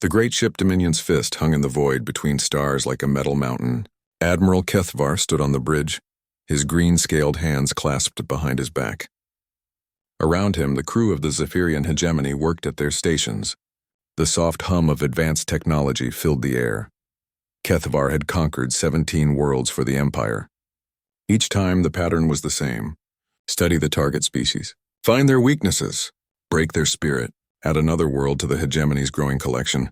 The great ship Dominion's fist hung in the void between stars like a metal mountain. Admiral Kethvar stood on the bridge, his green-scaled hands clasped behind his back. Around him, the crew of the Zephyrian hegemony worked at their stations. The soft hum of advanced technology filled the air. Kethvar had conquered 17 worlds for the Empire. Each time, the pattern was the same. Study the target species. Find their weaknesses. Break their spirit. Add another world to the hegemony's growing collection.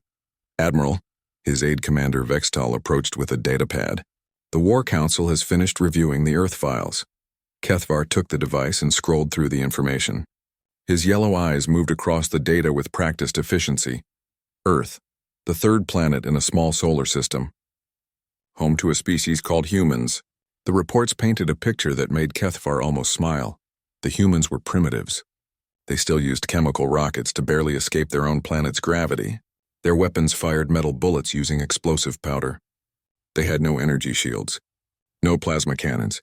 Admiral, his aide commander Vextal approached with a datapad. The War Council has finished reviewing the Earth files. Kethvar took the device and scrolled through the information. His yellow eyes moved across the data with practiced efficiency. Earth, the third planet in a small solar system. Home to a species called humans. The reports painted a picture that made Kethvar almost smile. The humans were primitives. They still used chemical rockets to barely escape their own planet's gravity. Their weapons fired metal bullets using explosive powder. They had no energy shields, no plasma cannons,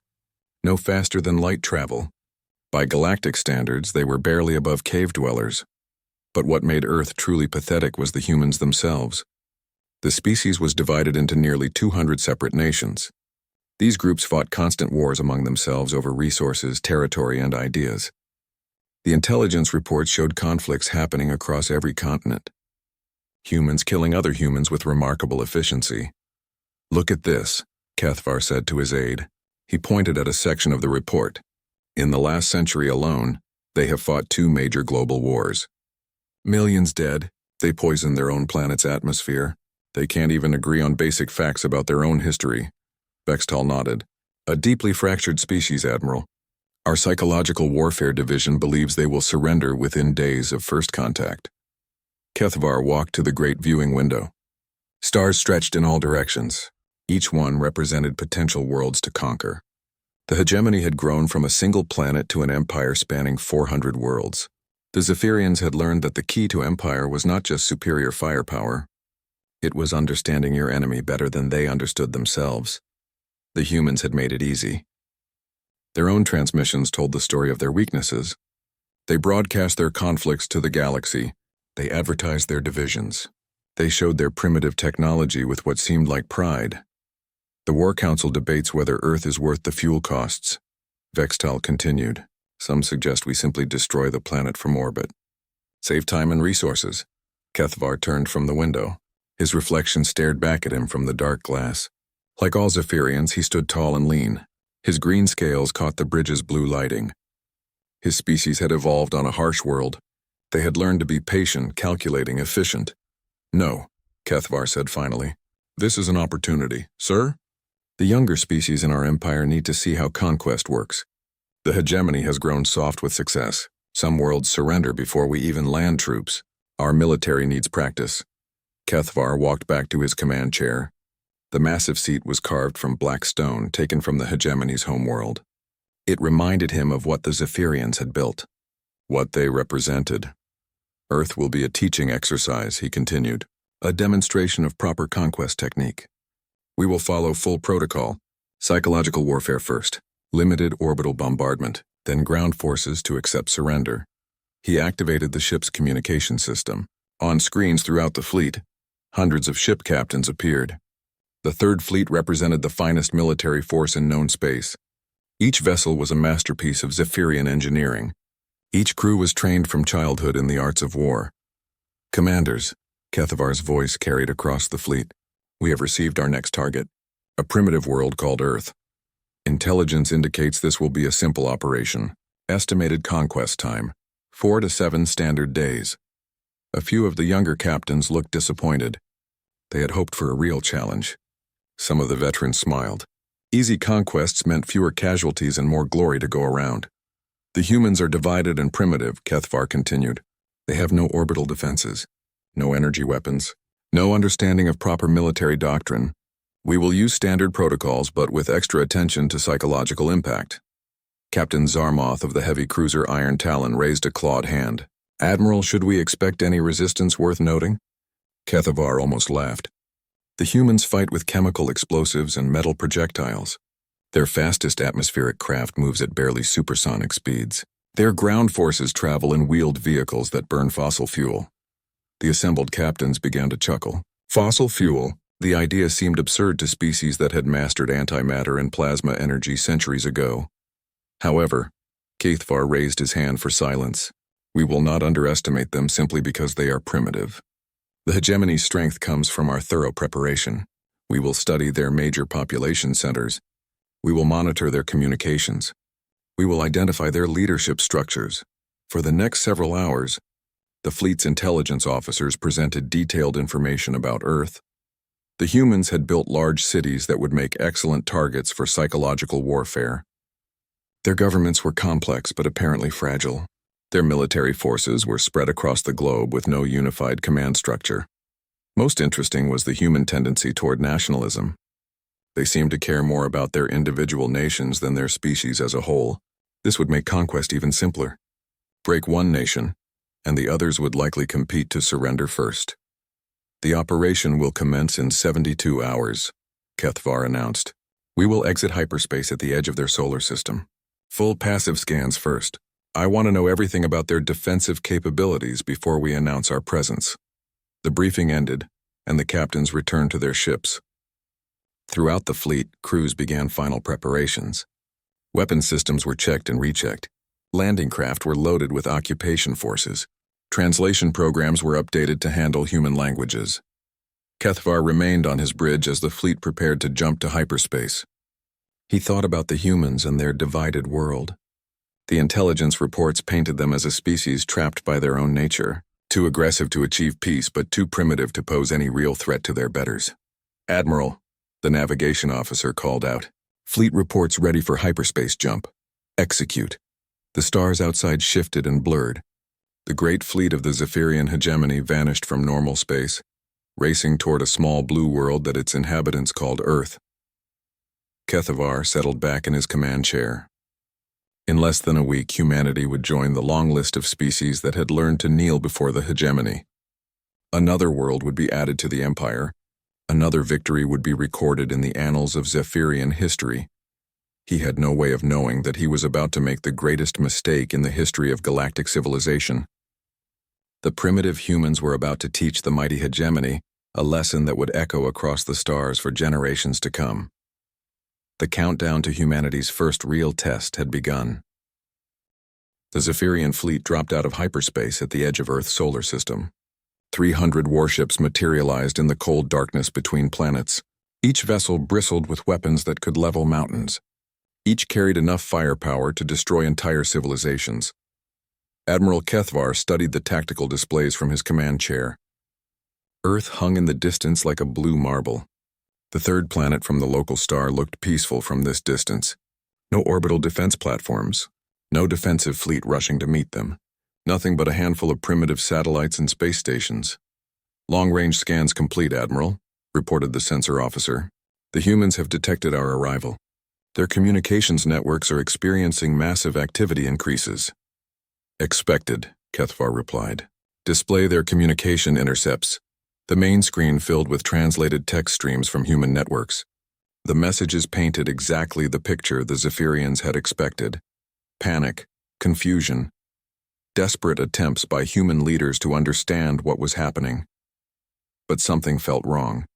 no faster-than-light travel. By galactic standards, they were barely above cave dwellers. But what made Earth truly pathetic was the humans themselves. The species was divided into nearly 200 separate nations. These groups fought constant wars among themselves over resources, territory, and ideas. The intelligence reports showed conflicts happening across every continent. Humans killing other humans with remarkable efficiency. Look at this, Kethvar said to his aide. He pointed at a section of the report. In the last century alone, they have fought 2 major global wars. Millions dead. They poisoned their own planet's atmosphere. They can't even agree on basic facts about their own history. Vextal nodded. A deeply fractured species, Admiral. Our psychological warfare division believes they will surrender within days of first contact. Kethvar walked to the great viewing window. Stars stretched in all directions. Each one represented potential worlds to conquer. The hegemony had grown from a single planet to an empire spanning 400 worlds. The Zephyrians had learned that the key to empire was not just superior firepower. It was understanding your enemy better than they understood themselves. The humans had made it easy. Their own transmissions told the story of their weaknesses. They broadcast their conflicts to the galaxy. They advertised their divisions. They showed their primitive technology with what seemed like pride. The War Council debates whether Earth is worth the fuel costs. Vextal continued. Some suggest we simply destroy the planet from orbit. Save time and resources. Kethvar turned from the window. His reflection stared back at him from the dark glass. Like all Zephyrians, he stood tall and lean. His green scales caught the bridge's blue lighting. His species had evolved on a harsh world. They had learned to be patient, calculating, efficient. No, Kethvar said finally. This is an opportunity. Sir? The younger species in our empire need to see how conquest works. The hegemony has grown soft with success. Some worlds surrender before we even land troops. Our military needs practice. Kethvar walked back to his command chair. The massive seat was carved from black stone taken from the hegemony's homeworld. It reminded him of what the Zephyrians had built, what they represented. Earth will be a teaching exercise, he continued, a demonstration of proper conquest technique. We will follow full protocol, psychological warfare first, limited orbital bombardment, then ground forces to accept surrender. He activated the ship's communication system. On screens throughout the fleet, hundreds of ship captains appeared. The Third Fleet represented the finest military force in known space. Each vessel was a masterpiece of Zephyrian engineering. Each crew was trained from childhood in the arts of war. Commanders, Kethvar's voice carried across the fleet. We have received our next target, a primitive world called Earth. Intelligence indicates this will be a simple operation. Estimated conquest time, 4 to 7 standard days. A few of the younger captains looked disappointed. They had hoped for a real challenge. Some of the veterans smiled. Easy conquests meant fewer casualties and more glory to go around. The humans are divided and primitive, Kethvar continued. They have no orbital defenses, no energy weapons, no understanding of proper military doctrine. We will use standard protocols, but with extra attention to psychological impact. Captain Zarmoth of the heavy cruiser Iron Talon raised a clawed hand. Admiral, should we expect any resistance worth noting? Kethvar almost laughed. The humans fight with chemical explosives and metal projectiles. Their fastest atmospheric craft moves at barely supersonic speeds. Their ground forces travel in wheeled vehicles that burn fossil fuel. The assembled captains began to chuckle. Fossil fuel. The idea seemed absurd to species that had mastered antimatter and plasma energy centuries ago. However, Caithvar raised his hand for silence. We will not underestimate them simply because they are primitive. The hegemony's strength comes from our thorough preparation. We will study their major population centers. We will monitor their communications. We will identify their leadership structures. For the next several hours, the fleet's intelligence officers presented detailed information about Earth. The humans had built large cities that would make excellent targets for psychological warfare. Their governments were complex but apparently fragile. Their military forces were spread across the globe with no unified command structure. Most interesting was the human tendency toward nationalism. They seemed to care more about their individual nations than their species as a whole. This would make conquest even simpler. Break one nation, and the others would likely compete to surrender first. The operation will commence in 72 hours, Caithvar announced. We will exit hyperspace at the edge of their solar system. Full passive scans first. I want to know everything about their defensive capabilities before we announce our presence. The briefing ended, and the captains returned to their ships. Throughout the fleet, crews began final preparations. Weapon systems were checked and rechecked. Landing craft were loaded with occupation forces. Translation programs were updated to handle human languages. Caithvar remained on his bridge as the fleet prepared to jump to hyperspace. He thought about the humans and their divided world. The intelligence reports painted them as a species trapped by their own nature, too aggressive to achieve peace but too primitive to pose any real threat to their betters. Admiral, the navigation officer called out. Fleet reports ready for hyperspace jump. Execute. The stars outside shifted and blurred. The great fleet of the Zephyrian hegemony vanished from normal space, racing toward a small blue world that its inhabitants called Earth. Caithvar settled back in his command chair. In less than a week, humanity would join the long list of species that had learned to kneel before the hegemony. Another world would be added to the empire. Another victory would be recorded in the annals of Zephyrian history. He had no way of knowing that he was about to make the greatest mistake in the history of galactic civilization. The primitive humans were about to teach the mighty hegemony a lesson that would echo across the stars for generations to come. The countdown to humanity's first real test had begun. The Zephyrian fleet dropped out of hyperspace at the edge of Earth's solar system. 300 warships materialized in the cold darkness between planets. Each vessel bristled with weapons that could level mountains. Each carried enough firepower to destroy entire civilizations. Admiral Caithvar studied the tactical displays from his command chair. Earth hung in the distance like a blue marble. The third planet from the local star looked peaceful from this distance. No orbital defense platforms, no defensive fleet rushing to meet them. Nothing but a handful of primitive satellites and space stations. Long-range scans complete, Admiral, reported the sensor officer. The humans have detected our arrival. Their communications networks are experiencing massive activity increases. Expected, Caithvar replied. Display their communication intercepts. The main screen filled with translated text streams from human networks. The messages painted exactly the picture the Zephyrians had expected. Panic, confusion, desperate attempts by human leaders to understand what was happening. But something felt wrong.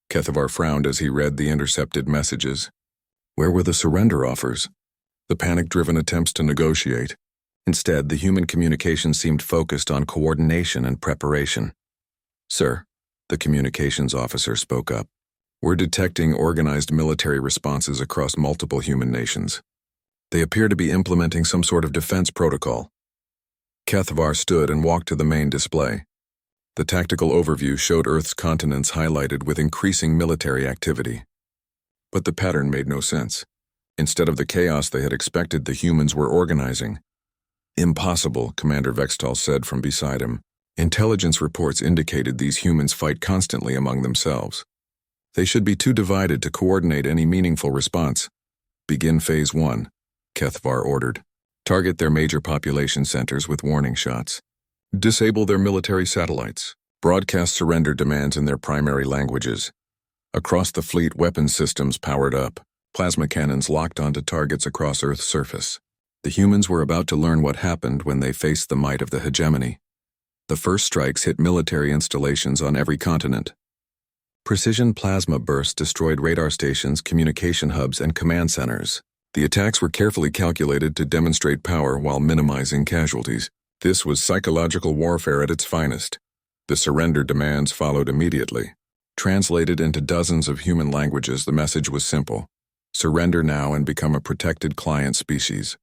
Caithvar frowned as he read the intercepted messages. Where were the surrender offers? The panic-driven attempts to negotiate? Instead, the human communication seemed focused on coordination and preparation. Sir, the communications officer spoke up. We're detecting organized military responses across multiple human nations. They appear to be implementing some sort of defense protocol. Caithvar stood and walked to the main display. The tactical overview showed Earth's continents highlighted with increasing military activity. But the pattern made no sense. Instead of the chaos they had expected, the humans were organizing. Impossible, Commander Vextal said from beside him. Intelligence reports indicated these humans fight constantly among themselves. They should be too divided to coordinate any meaningful response. Begin Phase 1, Caithvar ordered. Target their major population centers with warning shots. Disable their military satellites. Broadcast surrender demands in their primary languages. Across the fleet, weapons systems powered up. Plasma cannons locked onto targets across Earth's surface. The humans were about to learn what happened when they faced the might of the hegemony. The first strikes hit military installations on every continent. Precision plasma bursts destroyed radar stations, communication hubs, and command centers. The attacks were carefully calculated to demonstrate power while minimizing casualties. This was psychological warfare at its finest. The surrender demands followed immediately. Translated into dozens of human languages, the message was simple: surrender now and become a protected client species,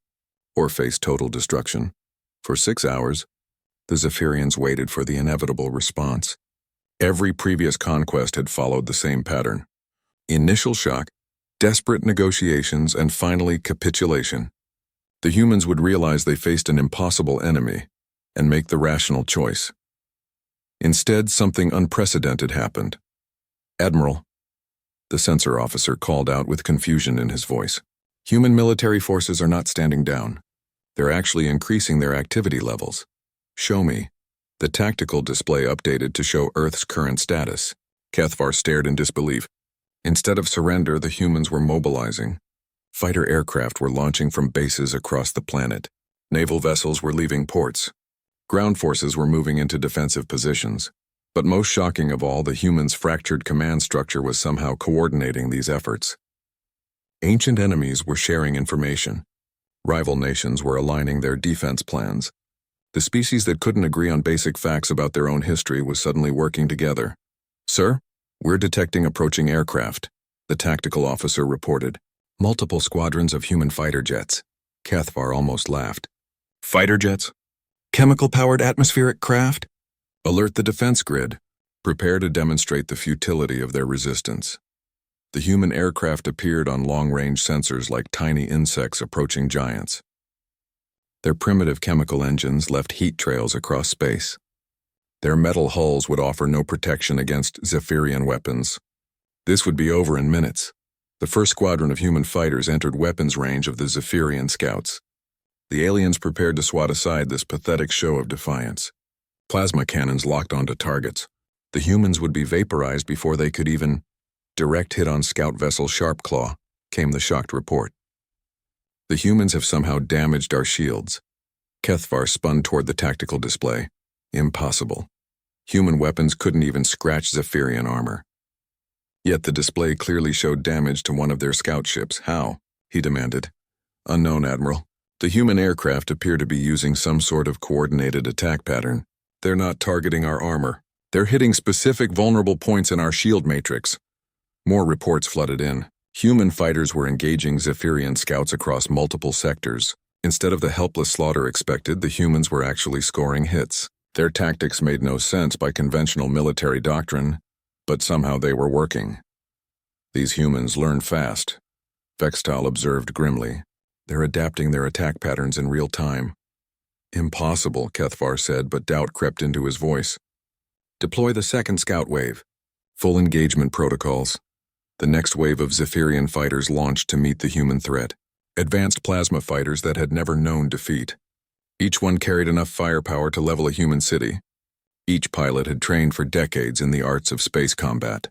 or face total destruction. For 6 hours, the Zephyrians waited for the inevitable response. Every previous conquest had followed the same pattern: initial shock, desperate negotiations, and finally capitulation. The humans would realize they faced an impossible enemy and make the rational choice. Instead, something unprecedented happened. "Admiral," the censor officer called out with confusion in his voice, "human military forces are not standing down. They're actually increasing their activity levels. Show me." The tactical display updated to show Earth's current status. Kethvar stared in disbelief. Instead of surrender, the humans were mobilizing. Fighter aircraft were launching from bases across the planet. Naval vessels were leaving ports. Ground forces were moving into defensive positions. But most shocking of all, the humans' fractured command structure was somehow coordinating these efforts. Ancient enemies were sharing information. Rival nations were aligning their defense plans. The species that couldn't agree on basic facts about their own history was suddenly working together. "Sir, we're detecting approaching aircraft," the tactical officer reported. "Multiple squadrons of human fighter jets." Kethvar almost laughed. "Fighter jets? Chemical-powered atmospheric craft? Alert the defense grid. Prepare to demonstrate the futility of their resistance." The human aircraft appeared on long-range sensors like tiny insects approaching giants. Their primitive chemical engines left heat trails across space. Their metal hulls would offer no protection against Zephyrian weapons. This would be over in minutes. The first squadron of human fighters entered weapons range of the Zephyrian scouts. The aliens prepared to swat aside this pathetic show of defiance. Plasma cannons locked onto targets. The humans would be vaporized before they could even direct hit on scout vessel Sharpclaw, came the shocked report. "The humans have somehow damaged our shields." Kethvar spun toward the tactical display. Impossible. Human weapons couldn't even scratch Zephyrian armor. Yet the display clearly showed damage to one of their scout ships. "How?" he demanded. "Unknown, Admiral. The human aircraft appear to be using some sort of coordinated attack pattern. They're not targeting our armor. They're hitting specific vulnerable points in our shield matrix." More reports flooded in. Human fighters were engaging Zephyrian scouts across multiple sectors. Instead of the helpless slaughter expected, the humans were actually scoring hits. Their tactics made no sense by conventional military doctrine, but somehow they were working. "These humans learn fast," Vextal observed grimly. "They're adapting their attack patterns in real time." "Impossible," Kethvar said, but doubt crept into his voice. "Deploy the second scout wave." Full engagement protocols. The next wave of Zephyrian fighters launched to meet the human threat. Advanced plasma fighters that had never known defeat. Each one carried enough firepower to level a human city. Each pilot had trained for decades in the arts of space combat.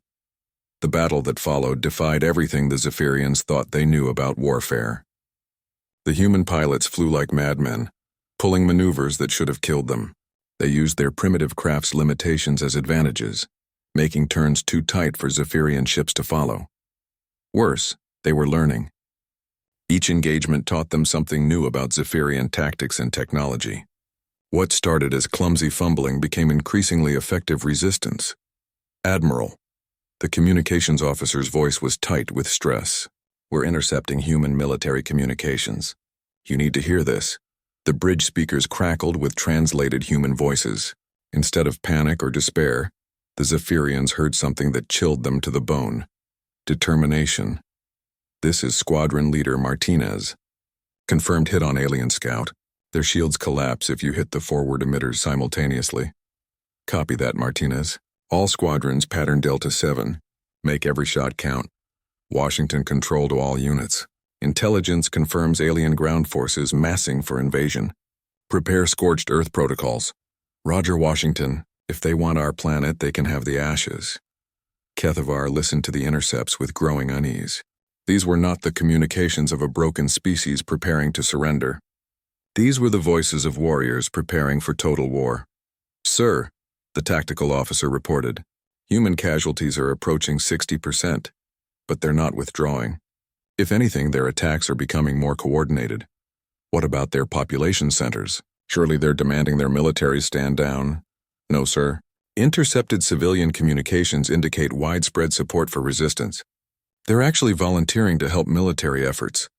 The battle that followed defied everything the Zephyrians thought they knew about warfare. The human pilots flew like madmen, pulling maneuvers that should have killed them. They used their primitive craft's limitations as advantages, making turns too tight for Zephyrian ships to follow. Worse, they were learning. Each engagement taught them something new about Zephyrian tactics and technology. What started as clumsy fumbling became increasingly effective resistance. "Admiral," the communications officer's voice was tight with stress, "we're intercepting human military communications. You need to hear this." The bridge speakers crackled with translated human voices. Instead of panic or despair, the Zephyrians heard something that chilled them to the bone. Determination. "This is Squadron Leader Martinez. Confirmed hit on alien scout. Their shields collapse if you hit the forward emitters simultaneously." "Copy that, Martinez. All squadrons pattern Delta 7. Make every shot count. Washington control to all units. Intelligence confirms alien ground forces massing for invasion. Prepare scorched earth protocols. Roger, Washington. If they want our planet, they can have the ashes." Kethvar listened to the intercepts with growing unease. These were not the communications of a broken species preparing to surrender. These were the voices of warriors preparing for total war. Sir, the tactical officer reported, human casualties are approaching 60%, but they're not withdrawing. If anything, their attacks are becoming more coordinated. What about their population centers? Surely they're demanding their military stand down. No, sir. Intercepted civilian communications indicate widespread support for resistance. They're actually volunteering to help military efforts.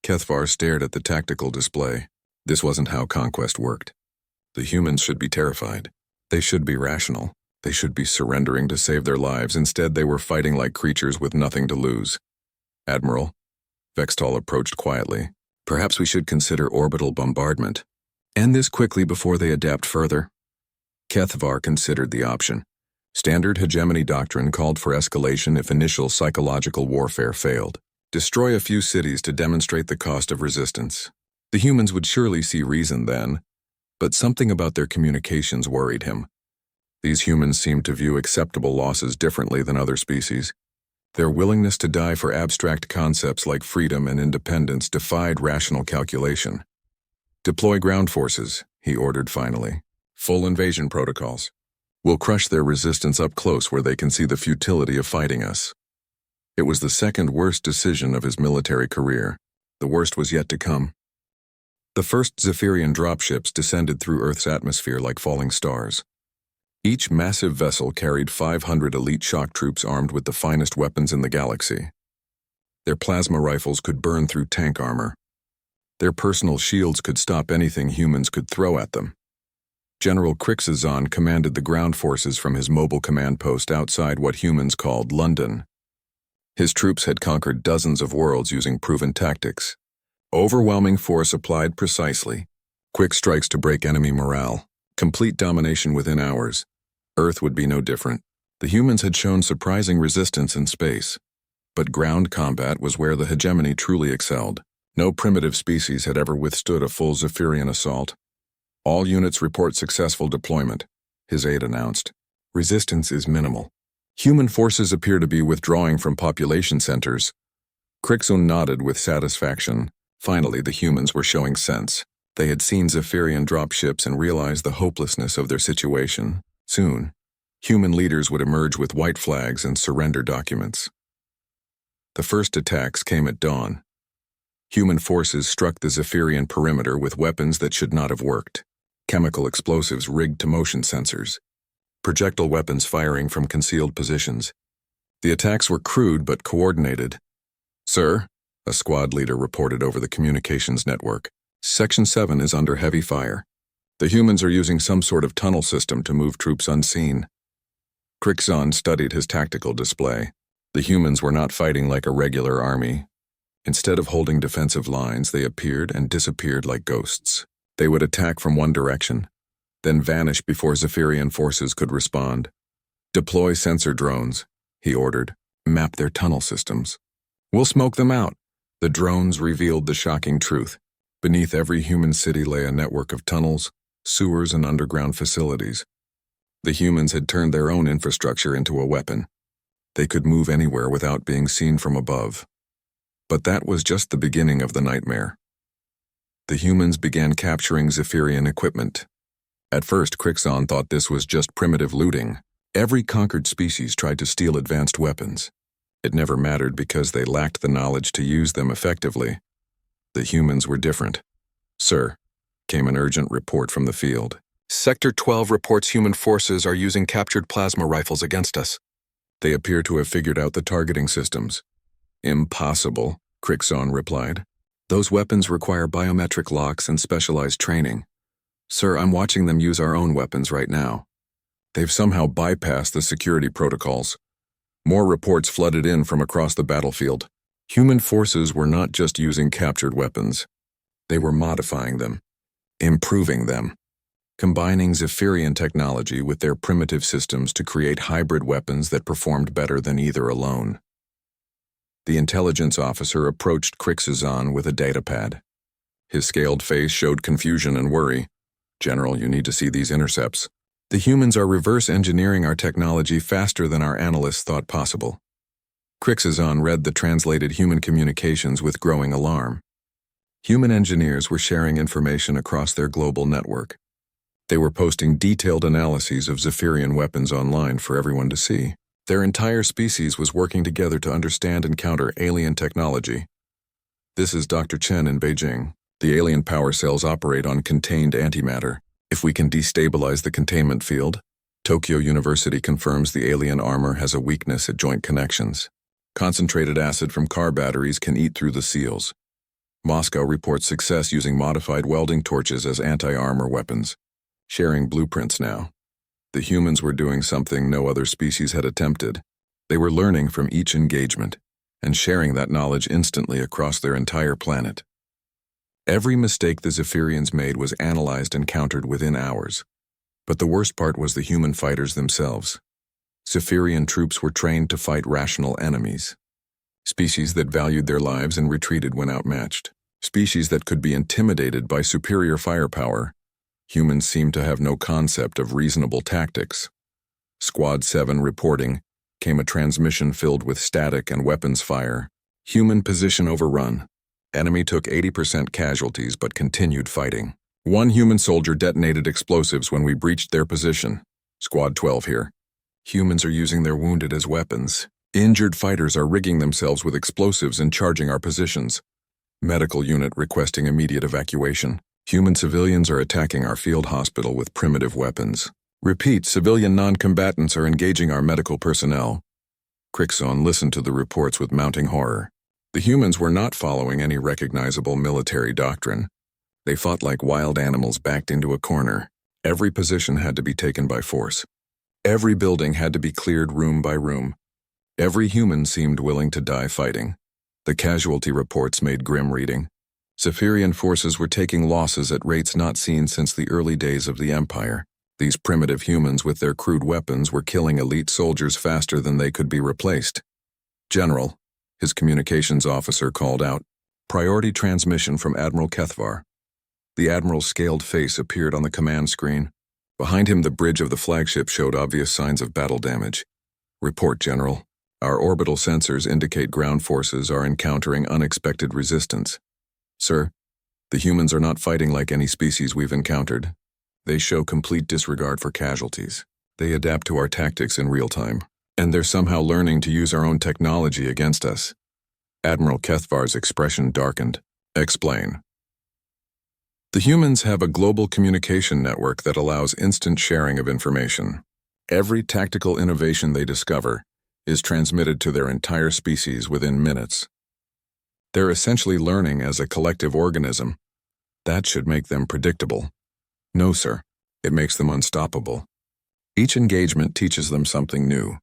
Kethvar stared at the tactical display. This wasn't how conquest worked. The humans should be terrified. They should be rational. They should be surrendering to save their lives. Instead, they were fighting like creatures with nothing to lose. Admiral, Vextall approached quietly. Perhaps we should consider orbital bombardment. End this quickly before they adapt further. Kethvar considered the option. Standard hegemony doctrine called for escalation if initial psychological warfare failed. Destroy a few cities to demonstrate the cost of resistance. The humans would surely see reason then, but something about their communications worried him. These humans seemed to view acceptable losses differently than other species. Their willingness to die for abstract concepts like freedom and independence defied rational calculation. Deploy ground forces, he ordered finally. Full invasion protocols. We'll crush their resistance up close where they can see the futility of fighting us. It was the second worst decision of his military career. The worst was yet to come. The first Zephyrian dropships descended through Earth's atmosphere like falling stars. Each massive vessel carried 500 elite shock troops armed with the finest weapons in the galaxy. Their plasma rifles could burn through tank armor. Their personal shields could stop anything humans could throw at them. General Crixazon commanded the ground forces from his mobile command post outside what humans called London. His troops had conquered dozens of worlds using proven tactics. Overwhelming force applied precisely. Quick strikes to break enemy morale. Complete domination within hours. Earth would be no different. The humans had shown surprising resistance in space. But ground combat was where the hegemony truly excelled. No primitive species had ever withstood a full Zephyrian assault. All units report successful deployment, his aide announced. Resistance is minimal. Human forces appear to be withdrawing from population centers. Crixon nodded with satisfaction. Finally, the humans were showing sense. They had seen Zephyrian dropships and realized the hopelessness of their situation. Soon, human leaders would emerge with white flags and surrender documents. The first attacks came at dawn. Human forces struck the Zephyrian perimeter with weapons that should not have worked. Chemical explosives rigged to motion sensors. Projectile weapons firing from concealed positions. The attacks were crude but coordinated. Sir, a squad leader reported over the communications network. Section 7 is under heavy fire. The humans are using some sort of tunnel system to move troops unseen. Crixon studied his tactical display. The humans were not fighting like a regular army. Instead of holding defensive lines, they appeared and disappeared like ghosts. They would attack from one direction, then vanish before Zephyrian forces could respond. Deploy sensor drones, he ordered. Map their tunnel systems. We'll smoke them out. The drones revealed the shocking truth. Beneath every human city lay a network of tunnels, sewers, and underground facilities. The humans had turned their own infrastructure into a weapon. They could move anywhere without being seen from above. But that was just the beginning of the nightmare. The humans began capturing Zephyrian equipment. At first, Crixon thought this was just primitive looting. Every conquered species tried to steal advanced weapons. It never mattered because they lacked the knowledge to use them effectively. The humans were different. Sir, came an urgent report from the field. Sector 12 reports human forces are using captured plasma rifles against us. They appear to have figured out the targeting systems. Impossible, Crixon replied. Those weapons require biometric locks and specialized training. Sir, I'm watching them use our own weapons right now. They've somehow bypassed the security protocols. More reports flooded in from across the battlefield. Human forces were not just using captured weapons. They were modifying them, improving them, combining Zephyrian technology with their primitive systems to create hybrid weapons that performed better than either alone. The intelligence officer approached Crixazon with a datapad. His scaled face showed confusion and worry. General, you need to see these intercepts. The humans are reverse engineering our technology faster than our analysts thought possible. Crixazon read the translated human communications with growing alarm. Human engineers were sharing information across their global network. They were posting detailed analyses of Zephyrian weapons online for everyone to see. Their entire species was working together to understand and counter alien technology. This is Dr. Chen in Beijing. The alien power cells operate on contained antimatter. If we can destabilize the containment field, Tokyo University confirms the alien armor has a weakness at joint connections. Concentrated acid from car batteries can eat through the seals. Moscow reports success using modified welding torches as anti-armor weapons. Sharing blueprints now. The humans were doing something no other species had attempted. They were learning from each engagement and sharing that knowledge instantly across their entire planet. Every mistake the Zephyrians made was analyzed and countered within hours. But the worst part was the human fighters themselves. Zephyrian troops were trained to fight rational enemies. Species that valued their lives and retreated when outmatched. Species that could be intimidated by superior firepower. Humans seemed to have no concept of reasonable tactics. Squad 7 reporting came a transmission filled with static and weapons fire. Human position overrun. Enemy took 80% casualties but continued fighting. One human soldier detonated explosives when we breached their position. Squad 12 here. Humans are using their wounded as weapons. Injured fighters are rigging themselves with explosives and charging our positions. Medical unit requesting immediate evacuation. Human civilians are attacking our field hospital with primitive weapons. Repeat, civilian non-combatants are engaging our medical personnel. Crixon listened to the reports with mounting horror. The humans were not following any recognizable military doctrine. They fought like wild animals backed into a corner. Every position had to be taken by force. Every building had to be cleared room by room. Every human seemed willing to die fighting. The casualty reports made grim reading. Zephyrian forces were taking losses at rates not seen since the early days of the Empire. These primitive humans with their crude weapons were killing elite soldiers faster than they could be replaced. General, his communications officer called out, priority transmission from Admiral Kethvar. The Admiral's scaled face appeared on the command screen. Behind him, the bridge of the flagship showed obvious signs of battle damage. Report, General. Our orbital sensors indicate ground forces are encountering unexpected resistance. Sir, the humans are not fighting like any species we've encountered. They show complete disregard for casualties. They adapt to our tactics in real time, and they're somehow learning to use our own technology against us. Admiral Kethvar's expression darkened. Explain. The humans have a global communication network that allows instant sharing of information. Every tactical innovation they discover is transmitted to their entire species within minutes. They're essentially learning as a collective organism. That should make them predictable. No, sir. It makes them unstoppable. Each engagement teaches them something new.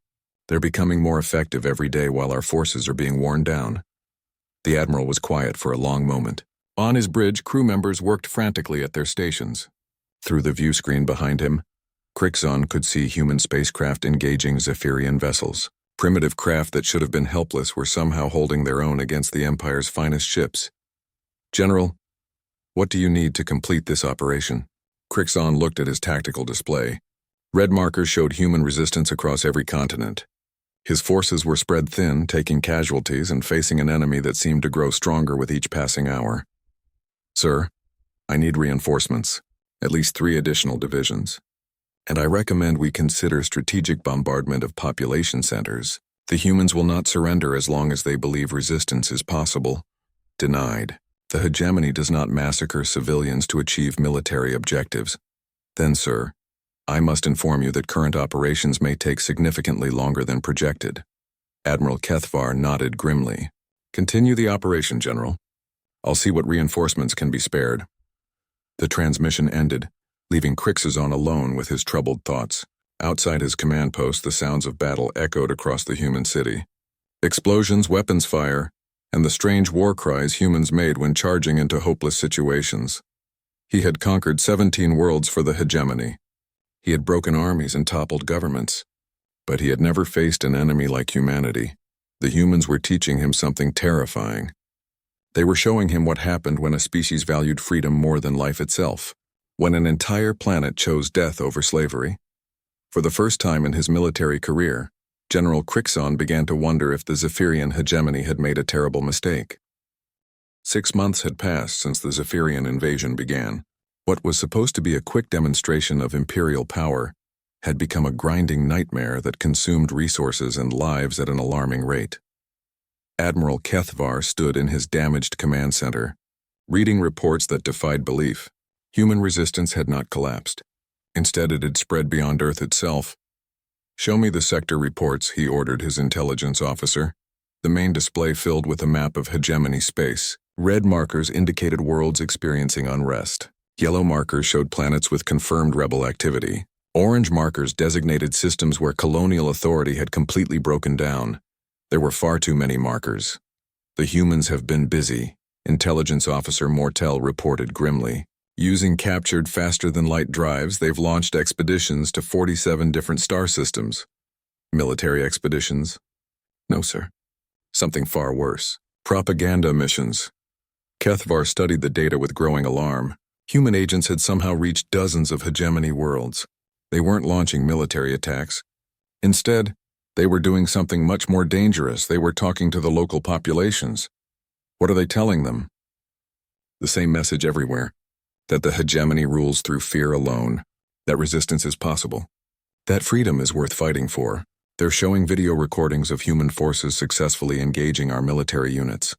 They're becoming more effective every day while our forces are being worn down. The Admiral was quiet for a long moment. On his bridge, crew members worked frantically at their stations. Through the view screen behind him, Crixon could see human spacecraft engaging Zephyrian vessels. Primitive craft that should have been helpless were somehow holding their own against the Empire's finest ships. General, what do you need to complete this operation? Crixon looked at his tactical display. Red markers showed human resistance across every continent. His forces were spread thin, taking casualties and facing an enemy that seemed to grow stronger with each passing hour. Sir, I need reinforcements, at least 3 additional divisions. And I recommend we consider strategic bombardment of population centers. The humans will not surrender as long as they believe resistance is possible. Denied. The hegemony does not massacre civilians to achieve military objectives. Then, sir, I must inform you that current operations may take significantly longer than projected. Admiral Kethvar nodded grimly. Continue the operation, General. I'll see what reinforcements can be spared. The transmission ended, leaving Crixon alone with his troubled thoughts. Outside his command post, the sounds of battle echoed across the human city. Explosions, weapons fire, and the strange war cries humans made when charging into hopeless situations. He had conquered 17 worlds for the hegemony. He had broken armies and toppled governments. But he had never faced an enemy like humanity. The humans were teaching him something terrifying. They were showing him what happened when a species valued freedom more than life itself. When an entire planet chose death over slavery. For the first time in his military career, General Crixon began to wonder if the Zephyrian hegemony had made a terrible mistake. 6 months had passed since the Zephyrian invasion began. What was supposed to be a quick demonstration of imperial power had become a grinding nightmare that consumed resources and lives at an alarming rate. Admiral Kethvar stood in his damaged command center, reading reports that defied belief. Human resistance had not collapsed. Instead, it had spread beyond Earth itself. "Show me the sector reports," he ordered his intelligence officer. The main display filled with a map of hegemony space. Red markers indicated worlds experiencing unrest. Yellow markers showed planets with confirmed rebel activity. Orange markers designated systems where colonial authority had completely broken down. There were far too many markers. "The humans have been busy," Intelligence Officer Mortel reported grimly. "Using captured faster-than-light drives, they've launched expeditions to 47 different star systems." "Military expeditions?" "No, sir. Something far worse. Propaganda missions." Kethvar studied the data with growing alarm. Human agents had somehow reached dozens of hegemony worlds. They weren't launching military attacks. Instead, they were doing something much more dangerous. They were talking to the local populations. What are they telling them? The same message everywhere: that the hegemony rules through fear alone, that resistance is possible, that freedom is worth fighting for. They're showing video recordings of human forces successfully engaging our military units.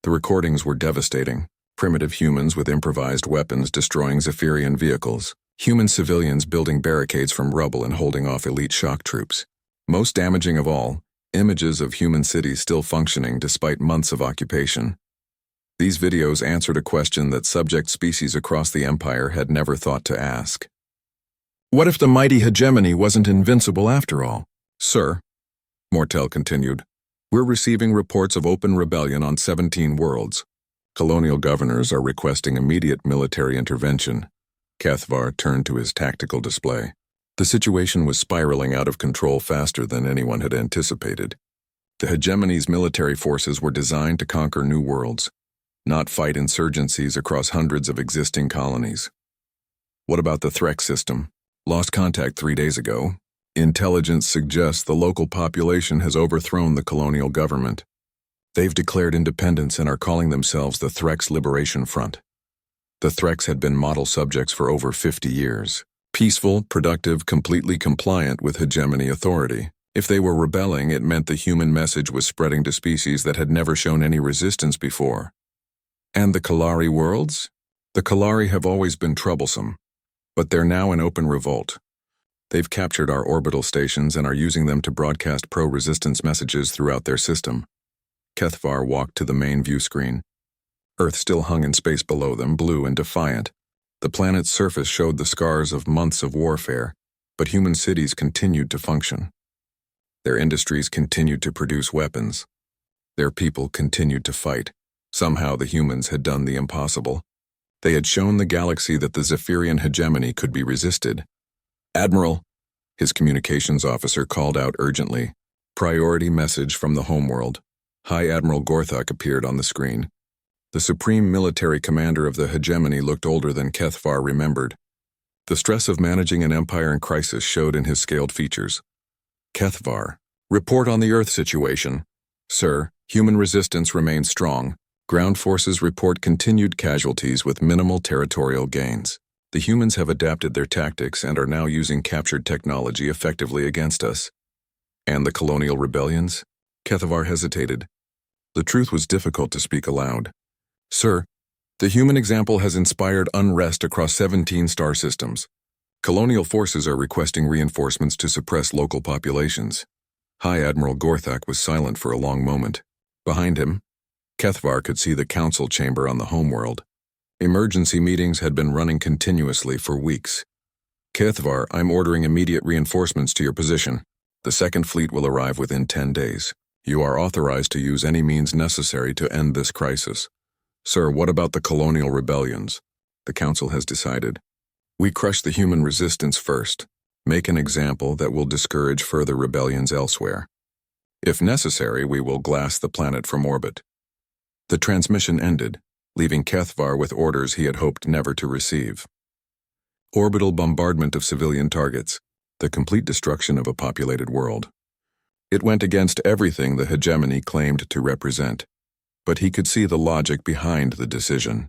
The recordings were devastating. Primitive humans with improvised weapons destroying Zephyrian vehicles. Human civilians building barricades from rubble and holding off elite shock troops. Most damaging of all, images of human cities still functioning despite months of occupation. These videos answered a question that subject species across the Empire had never thought to ask. What if the mighty hegemony wasn't invincible after all? "Sir," Mortel continued, "we're receiving reports of open rebellion on 17 worlds. Colonial governors are requesting immediate military intervention." Kethvar turned to his tactical display. The situation was spiraling out of control faster than anyone had anticipated. The hegemony's military forces were designed to conquer new worlds, not fight insurgencies across hundreds of existing colonies. "What about the Threx system? Lost contact 3 days ago. Intelligence suggests the local population has overthrown the colonial government. They've declared independence and are calling themselves the Threx Liberation Front." The Threx had been model subjects for over 50 years. Peaceful, productive, completely compliant with hegemony authority. If they were rebelling, it meant the human message was spreading to species that had never shown any resistance before. And the Kalari worlds? The Kalari have always been troublesome, but they're now in open revolt. They've captured our orbital stations and are using them to broadcast pro-resistance messages throughout their system. Kethvar walked to the main view screen. Earth still hung in space below them, blue and defiant. The planet's surface showed the scars of months of warfare, but human cities continued to function. Their industries continued to produce weapons. Their people continued to fight. Somehow the humans had done the impossible. They had shown the galaxy that the Zephyrian hegemony could be resisted. "Admiral," his communications officer called out urgently. Priority message from the homeworld. High Admiral Gorthok appeared on the screen. The supreme military commander of the hegemony looked older than Kethvar remembered. The stress of managing an empire in crisis showed in his scaled features. "Kethvar, report on the Earth situation." "Sir, human resistance remains strong. Ground forces report continued casualties with minimal territorial gains. The humans have adapted their tactics and are now using captured technology effectively against us." "And the colonial rebellions?" Kethvar hesitated. The truth was difficult to speak aloud. "Sir, the human example has inspired unrest across 17 star systems. Colonial forces are requesting reinforcements to suppress local populations." High Admiral Gorthok was silent for a long moment. Behind him, Kethvar could see the council chamber on the homeworld. Emergency meetings had been running continuously for weeks. "Kethvar, I'm ordering immediate reinforcements to your position. The Second Fleet will arrive within 10 days. You are authorized to use any means necessary to end this crisis." "Sir, what about the colonial rebellions?" "The Council has decided. We crush the human resistance first. Make an example that will discourage further rebellions elsewhere. If necessary, we will glass the planet from orbit." The transmission ended, leaving Kethvar with orders he had hoped never to receive. Orbital bombardment of civilian targets, the complete destruction of a populated world. It went against everything the hegemony claimed to represent, but he could see the logic behind the decision.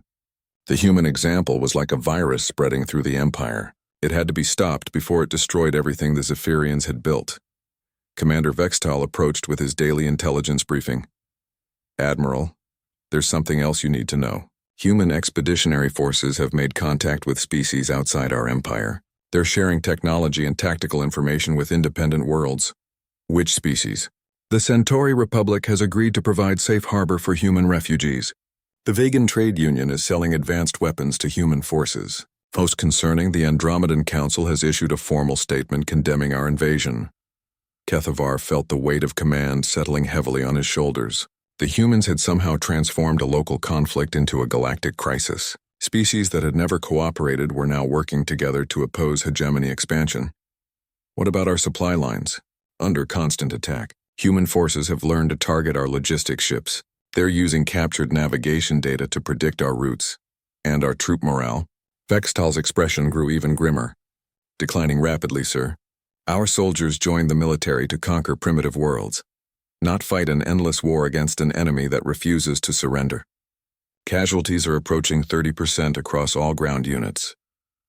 The human example was like a virus spreading through the Empire. It had to be stopped before it destroyed everything the Zephyrians had built. Commander Vextal approached with his daily intelligence briefing. Admiral, there's something else you need to know. Human expeditionary forces have made contact with species outside our empire. They're sharing technology and tactical information with independent worlds. Which species? The Centauri Republic has agreed to provide safe harbor for human refugees. The Vegan Trade Union is selling advanced weapons to human forces. Most concerning, the Andromedan Council has issued a formal statement condemning our invasion. Kethavar felt the weight of command settling heavily on his shoulders. The humans had somehow transformed a local conflict into a galactic crisis. Species that had never cooperated were now working together to oppose hegemony expansion. What about our supply lines? Under constant attack. Human forces have learned to target our logistics ships. They're using captured navigation data to predict our routes. And our troop morale? Vextal's expression grew even grimmer. Declining rapidly, sir. Our soldiers joined the military to conquer primitive worlds, not fight an endless war against an enemy that refuses to surrender. Casualties are approaching 30% across all ground units.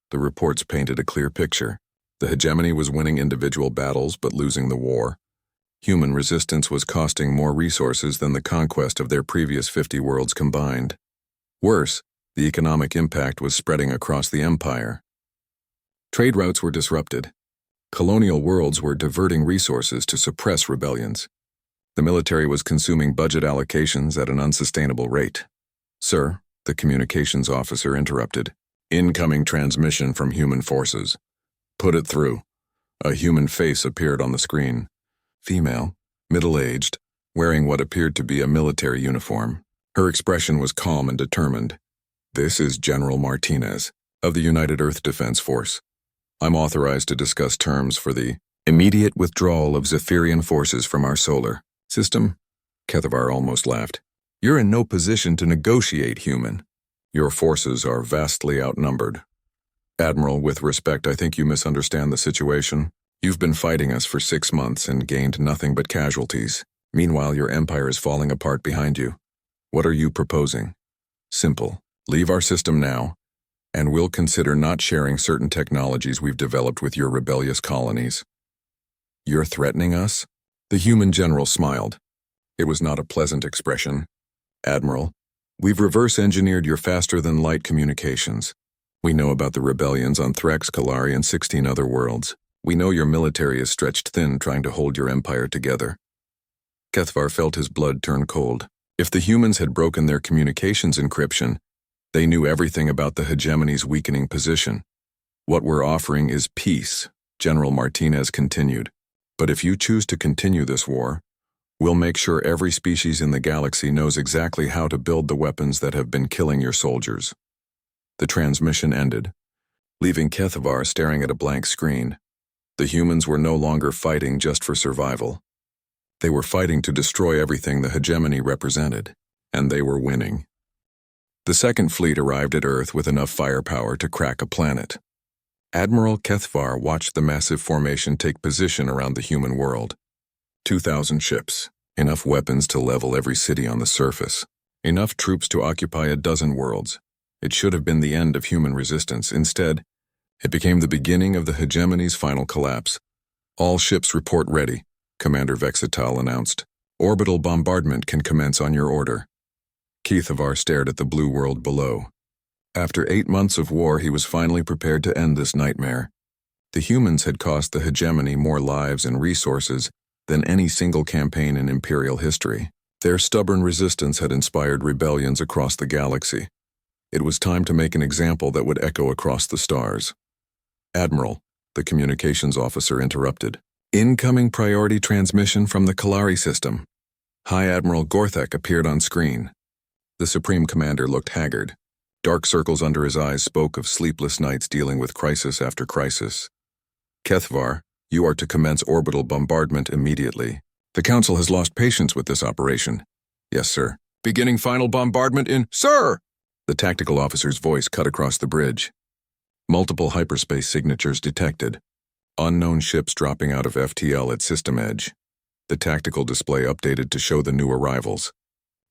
The reports painted a clear picture. The hegemony was winning individual battles but losing the war. Human resistance was costing more resources than the conquest of their previous 50 worlds combined. Worse, the economic impact was spreading across the empire. Trade routes were disrupted. Colonial worlds were diverting resources to suppress rebellions. The military was consuming budget allocations at an unsustainable rate. Sir, the communications officer interrupted. Incoming transmission from human forces. Put it through. A human face appeared on the screen. Female, middle-aged, wearing what appeared to be a military uniform. Her expression was calm and determined. This is General Martinez, of the United Earth Defense Force. I'm authorized to discuss terms for the immediate withdrawal of Zephyrian forces from our solar system. Kethavar almost laughed. You're in no position to negotiate, human. Your forces are vastly outnumbered. Admiral, with respect, I think you misunderstand the situation. You've been fighting us for 6 months and gained nothing but casualties. Meanwhile, your empire is falling apart behind you. What are you proposing? Simple. Leave our system now, and we'll consider not sharing certain technologies we've developed with your rebellious colonies. You're threatening us? The human general smiled. It was not a pleasant expression. Admiral, we've reverse-engineered your faster-than-light communications. We know about the rebellions on Threx, Kalari, and 16 other worlds. We know your military is stretched thin trying to hold your empire together. Kethavar felt his blood turn cold. If the humans had broken their communications encryption, they knew everything about the hegemony's weakening position. What we're offering is peace, General Martinez continued. But if you choose to continue this war, we'll make sure every species in the galaxy knows exactly how to build the weapons that have been killing your soldiers. The transmission ended, leaving Kethavar staring at a blank screen. The humans were no longer fighting just for survival. They were fighting to destroy everything the hegemony represented, and they were winning. The Second Fleet arrived at Earth with enough firepower to crack a planet. Admiral Kethavar watched the massive formation take position around the human world. 2,000 ships, enough weapons to level every city on the surface, enough troops to occupy a dozen worlds. It should have been the end of human resistance. Instead, it became the beginning of the hegemony's final collapse. All ships report ready, Commander Vextal announced. Orbital bombardment can commence on your order. Kethavar stared at the blue world below. After 8 months of war, he was finally prepared to end this nightmare. The humans had cost the hegemony more lives and resources than any single campaign in Imperial history. Their stubborn resistance had inspired rebellions across the galaxy. It was time to make an example that would echo across the stars. Admiral, the communications officer interrupted. Incoming priority transmission from the Kalari system. High Admiral Gorthek appeared on screen. The Supreme Commander looked haggard. Dark circles under his eyes spoke of sleepless nights dealing with crisis after crisis. Kethavar, you are to commence orbital bombardment immediately. The Council has lost patience with this operation. Yes, sir. Beginning final bombardment in... Sir! The tactical officer's voice cut across the bridge. Multiple hyperspace signatures detected. Unknown ships dropping out of FTL at system edge. The tactical display updated to show the new arrivals.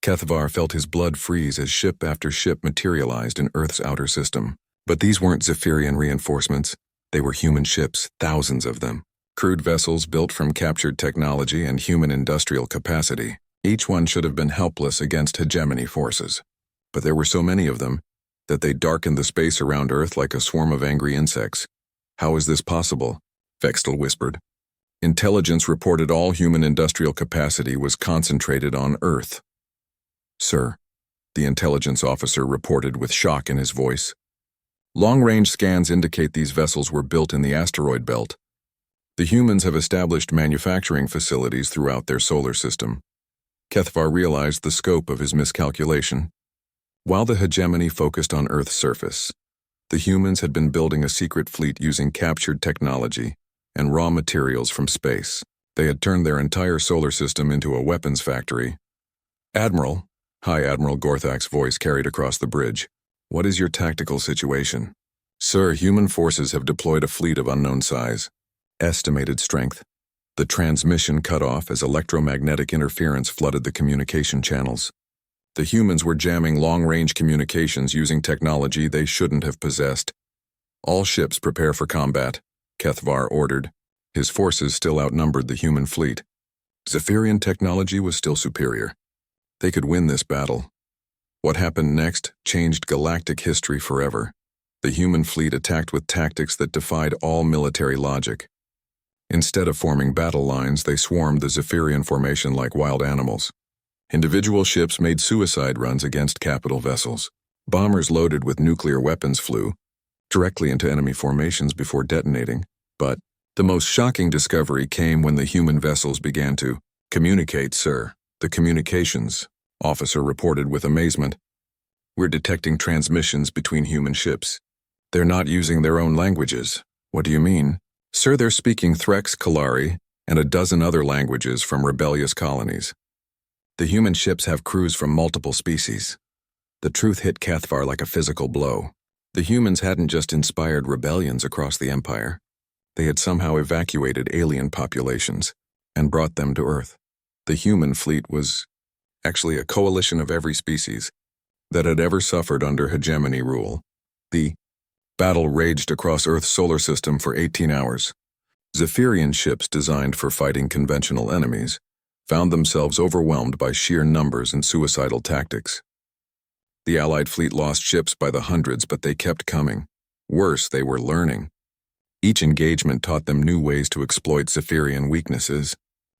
Kethvar felt his blood freeze as ship after ship materialized in Earth's outer system. But these weren't Zephyrian reinforcements. They were human ships, thousands of them. Crude vessels built from captured technology and human industrial capacity. Each one should have been helpless against hegemony forces. But there were so many of them that they darkened the space around Earth like a swarm of angry insects. How is this possible? Vextel whispered. Intelligence reported all human industrial capacity was concentrated on Earth. Sir, the intelligence officer reported with shock in his voice. Long-range scans indicate these vessels were built in the asteroid belt. The humans have established manufacturing facilities throughout their solar system. Kethvar realized the scope of his miscalculation. While the hegemony focused on Earth's surface, the humans had been building a secret fleet using captured technology and raw materials from space. They had turned their entire solar system into a weapons factory. Admiral, High Admiral Gorthak's voice carried across the bridge. What is your tactical situation? Sir, human forces have deployed a fleet of unknown size. Estimated strength. The transmission cut off as electromagnetic interference flooded the communication channels. The humans were jamming long-range communications using technology they shouldn't have possessed. All ships prepare for combat, Kethvar ordered. His forces still outnumbered the human fleet. Zephyrian technology was still superior. They could win this battle. What happened next changed galactic history forever. The human fleet attacked with tactics that defied all military logic. Instead of forming battle lines, they swarmed the Zephyrian formation like wild animals. Individual ships made suicide runs against capital vessels. Bombers loaded with nuclear weapons flew directly into enemy formations before detonating. But the most shocking discovery came when the human vessels began to communicate, sir. The communications officer reported with amazement. We're detecting transmissions between human ships. They're not using their own languages. What do you mean? Sir, they're speaking Threx, Kalari, and a dozen other languages from rebellious colonies. The human ships have crews from multiple species. The truth hit Kethvar like a physical blow. The humans hadn't just inspired rebellions across the Empire. They had somehow evacuated alien populations and brought them to Earth. The human fleet was actually a coalition of every species that had ever suffered under hegemony rule. The battle raged across Earth's solar system for 18 hours. Zephyrian ships designed for fighting conventional enemies found themselves overwhelmed by sheer numbers and suicidal tactics. The Allied fleet lost ships by the hundreds, but they kept coming. Worse, they were learning. Each engagement taught them new ways to exploit Zephyrian weaknesses.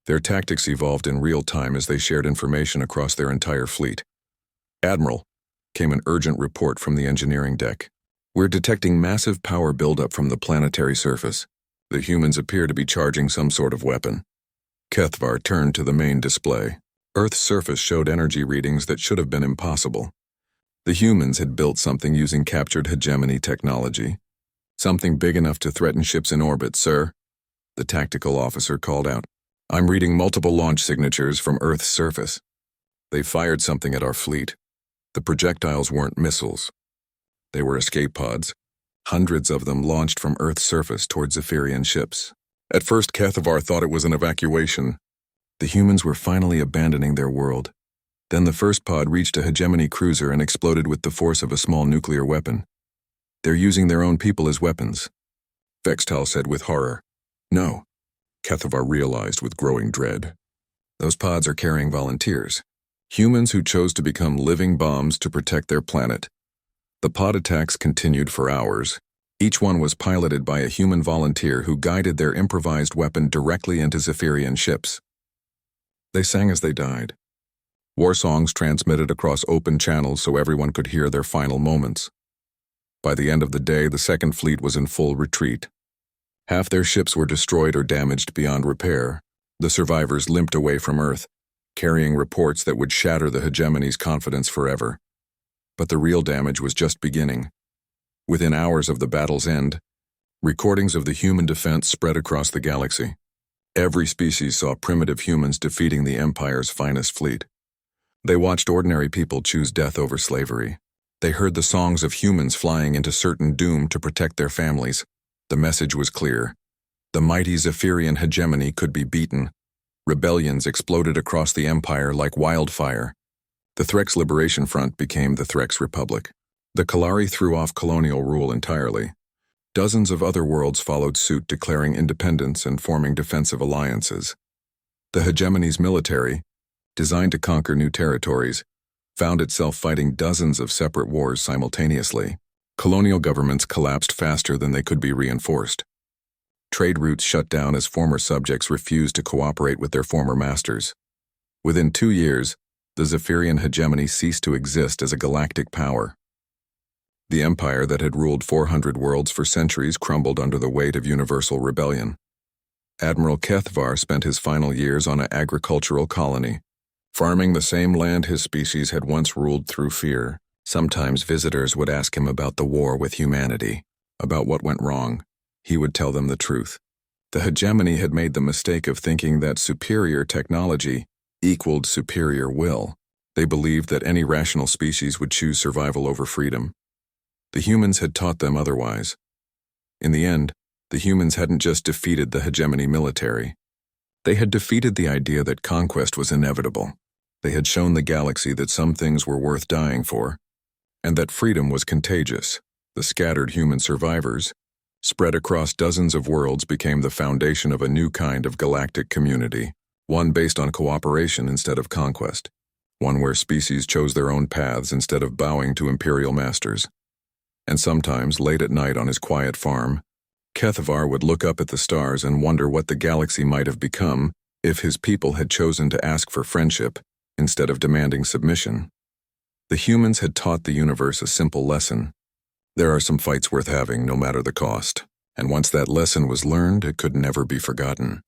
Their tactics evolved in real time as they shared information across their entire fleet. Admiral, came an urgent report from the engineering deck. We're detecting massive power buildup from the planetary surface. The humans appear to be charging some sort of weapon. Kethvar turned to the main display. Earth's surface showed energy readings that should have been impossible. The humans had built something using captured hegemony technology. Something big enough to threaten ships in orbit, sir. The tactical officer called out. I'm reading multiple launch signatures from Earth's surface. They fired something at our fleet. The projectiles weren't missiles. They were escape pods. Hundreds of them launched from Earth's surface towards Zephyrian ships. At first, Kethvar thought it was an evacuation. The humans were finally abandoning their world. Then the first pod reached a hegemony cruiser and exploded with the force of a small nuclear weapon. They're using their own people as weapons, Vextal said with horror. No, Kethvar realized with growing dread. Those pods are carrying volunteers, humans who chose to become living bombs to protect their planet. The pod attacks continued for hours. Each one was piloted by a human volunteer who guided their improvised weapon directly into Zephyrian ships. They sang as they died. War songs transmitted across open channels so everyone could hear their final moments. By the end of the day, the Second Fleet was in full retreat. Half their ships were destroyed or damaged beyond repair. The survivors limped away from Earth, carrying reports that would shatter the hegemony's confidence forever. But the real damage was just beginning. Within hours of the battle's end, recordings of the human defense spread across the galaxy. Every species saw primitive humans defeating the Empire's finest fleet. They watched ordinary people choose death over slavery. They heard the songs of humans flying into certain doom to protect their families. The message was clear. The mighty Zephyrian hegemony could be beaten. Rebellions exploded across the Empire like wildfire. The Threx Liberation Front became the Threx Republic. The Kalari threw off colonial rule entirely. Dozens of other worlds followed suit, declaring independence and forming defensive alliances. The hegemony's military, designed to conquer new territories, found itself fighting dozens of separate wars simultaneously. Colonial governments collapsed faster than they could be reinforced. Trade routes shut down as former subjects refused to cooperate with their former masters. Within 2 years, the Zephyrian hegemony ceased to exist as a galactic power. The empire that had ruled 400 worlds for centuries crumbled under the weight of universal rebellion. Admiral HFY spent his final years on an agricultural colony, farming the same land his species had once ruled through fear. Sometimes visitors would ask him about the war with humanity, about what went wrong. He would tell them the truth. The hegemony had made the mistake of thinking that superior technology equaled superior will. They believed that any rational species would choose survival over freedom. The humans had taught them otherwise. In the end, the humans hadn't just defeated the hegemony military. They had defeated the idea that conquest was inevitable. They had shown the galaxy that some things were worth dying for, and that freedom was contagious. The scattered human survivors, spread across dozens of worlds, became the foundation of a new kind of galactic community, one based on cooperation instead of conquest, one where species chose their own paths instead of bowing to imperial masters. And sometimes, late at night on his quiet farm, HFY would look up at the stars and wonder what the galaxy might have become if his people had chosen to ask for friendship instead of demanding submission. The humans had taught the universe a simple lesson. There are some fights worth having, no matter the cost. And once that lesson was learned, it could never be forgotten.